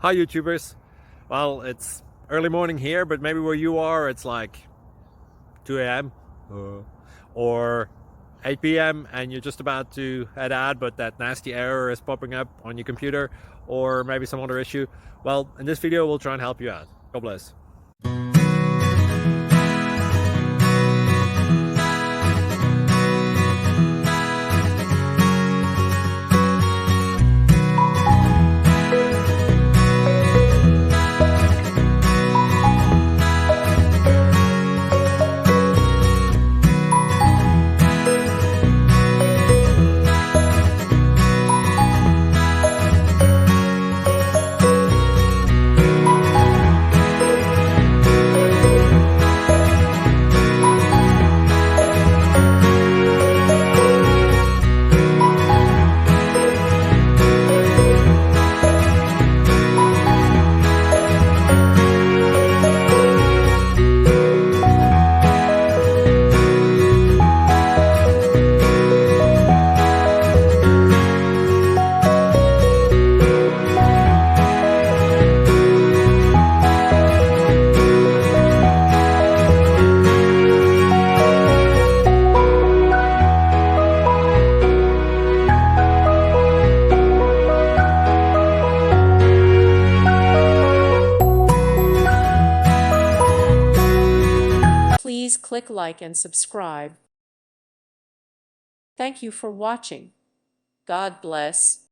Hi YouTubers. Well, it's early morning here, but maybe where you are it's like 2 a.m. Or 8 p.m. and you're just about to head out, but that nasty error is popping up on your computer, or maybe some other issue. Well, in this video we'll try and help you out. God bless. Please click like and subscribe. Thank you for watching. God bless.